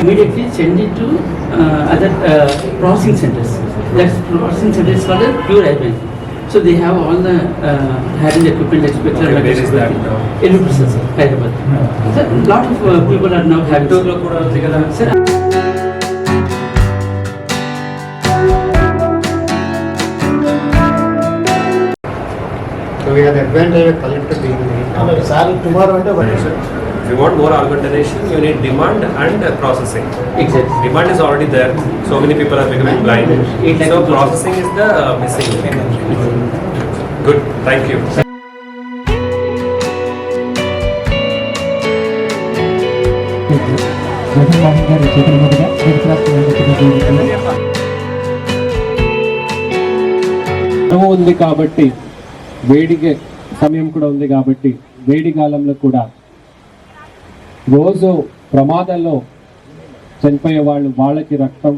immediately send it to other processing centers. That processing centers for the pure hair bank. So they have all the having equipment like spectral. Where is that now? Ellu Prasad, sir, Hyderabad. So a lot of people are now having. Sir, So we have the advantage of collective being tomorrow. If you want more organization, you need demand and processing. exactly. Demand is already there. So many people are becoming blind. So processing is the missing. Good. Thank you. ఉంది కాబట్టి వేడిగా సమయం కూడా ఉంది కాబట్టి వేడి కాలంలో కూడా రోజు ప్రమాదాల్లో చనిపోయే వాళ్ళకి రక్తం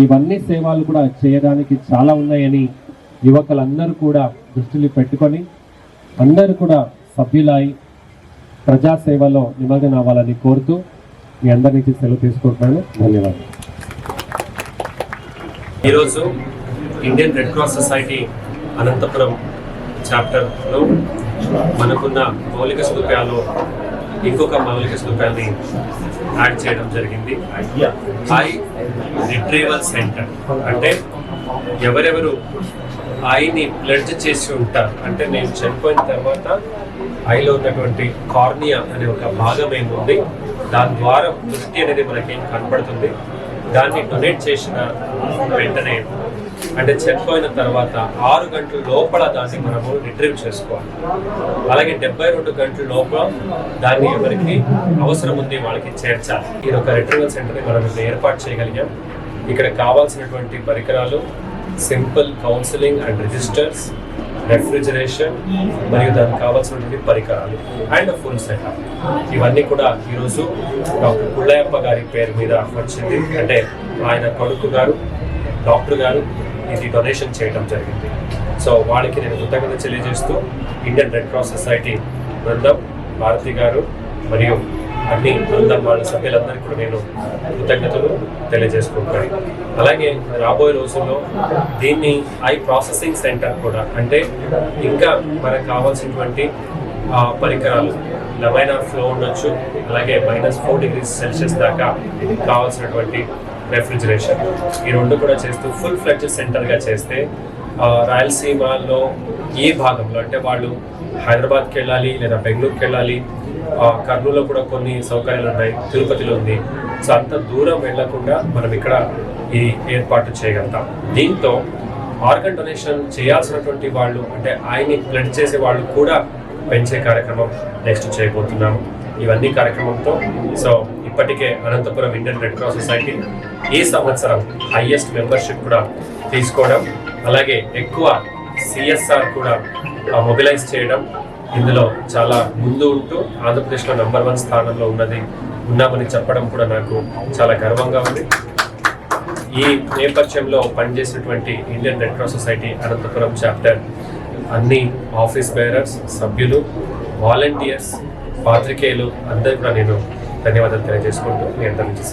ఇవన్నీ సేవలు కూడా చేయడానికి చాలా ఉన్నాయని యువకులందరూ కూడా దృష్టిలో పెట్టుకొని అందరూ కూడా సభ్యులై ప్రజాసేవలో నిమగ్నం అవ్వాలని కోరుతూ మీ అందరి నుంచి సెలవు తీసుకుంటున్నాను. ధన్యవాదాలు. ఈరోజు Indian Red Cross Society Anantapuram చాప్టర్లో మనకున్న మౌలిక సదుపాయాలు ఇంకొక మౌలిక సదుపాయాన్ని యాడ్ చేయడం జరిగింది. ఐ రిట్రీవల్ సెంటర్ అంటే ఎవరెవరు ఐని ప్లెడ్జ్ చేసి ఉంటారు అంటే నేను చనిపోయిన తర్వాత ఐలో ఉన్నటువంటి కార్నియా అనే ఒక భాగం ఏముంది, దాని ద్వారా దృష్టి అనేది మనకి కనబడుతుంది. దాన్ని డొనేట్ చేసిన వెంటనే అంటే చనిపోయిన తర్వాత 6 గంటల లోపల దాన్ని మనము రిట్రీవ్ చేసుకోవాలి. అలాగే 72 గంటల లోపల దాన్ని ఎవరికి అవసరం ఉంది వాళ్ళకి చేర్చాలి. ఇది ఒక రిట్రీవల్ సెంటర్ని మనం ఏర్పాటు చేయగలిగాం. ఇక్కడ కావాల్సినటువంటి పరికరాలు simple counselling and registers, refrigeration మరియు దానికి కావాల్సినటువంటి పరికరాలు అండ్ ఫుల్ సెటప్. ఇవన్నీ కూడా ఈరోజు డాక్టర్ పుల్లయ్యప్ప గారి పేరు మీద వచ్చింది. అంటే ఆయన కొడుకు గారు డాక్టర్ గారు ఇది డొనేషన్ చేయడం జరిగింది. సో వాళ్ళకి నేను కృతజ్ఞత తెలియజేస్తూ ఇండియన్ రెడ్ క్రాస్ సొసైటీ బృందం, భారతి గారు మరియు అన్ని బృందం వాళ్ళ సభ్యులందరికీ కూడా నేను కృతజ్ఞతలు తెలియజేసుకుంటాను. అలాగే రాబోయే రోజుల్లో దీన్ని ఐ ప్రాసెసింగ్ సెంటర్ కూడా అంటే ఇంకా మనకు కావాల్సినటువంటి పరికరాలు లమైనార్ ఫ్లో ఉండొచ్చు, అలాగే -4 degrees Celsius దాకా కావాల్సినటువంటి రెఫ్రిజరేషన్, ఈ రెండు కూడా చేస్తూ ఫుల్ ఫ్లెడ్జ్డ్ సెంటర్గా చేస్తే రాయలసీమలో ఏ భాగంలో అంటే వాళ్ళు హైదరాబాద్కి వెళ్ళాలి లేదా బెంగళూరుకి వెళ్ళాలి, కర్నూలులో కూడా కొన్ని సౌకర్యాలు ఉన్నాయి, తిరుపతిలో ఉంది. సో అంత దూరం వెళ్లకుండా మనం ఇక్కడ ఈ ఏర్పాటు చేయగలుగుతాం. దీంతో ఆర్గన్ డొనేషన్ చేయాల్సినటువంటి వాళ్ళు అంటే ఆయన్ని బ్లడ్ చేసే వాళ్ళు కూడా పెంచే కార్యక్రమం నెక్స్ట్ చేయబోతున్నాము. ఇవన్నీ కార్యక్రమంతో సో ఇప్పటికే Anantapuram Indian Red Cross Society ఈ సంవత్సరం హైయెస్ట్ మెంబర్షిప్ కూడా తీసుకోవడం, అలాగే ఎక్కువ CSR కూడా మొబిలైజ్ చేయడం, ఇందులో చాలా ముందు ఉంటూ ఆంధ్రప్రదేశ్లో నంబర్ 1 స్థానంలో ఉన్నామని చెప్పడం కూడా నాకు చాలా గర్వంగా ఉంది. ఈ నేపథ్యంలో పనిచేసినటువంటి Indian Red Cross Society Anantapuram chapter అన్ని ఆఫీస్ బేరర్స్, సభ్యులు, వాలంటీర్స్, పాత్రికేయులు అందరూ కూడా నేను ధన్యవాదాలు తెలియజేసుకుంటూ మీ అందరి నుంచి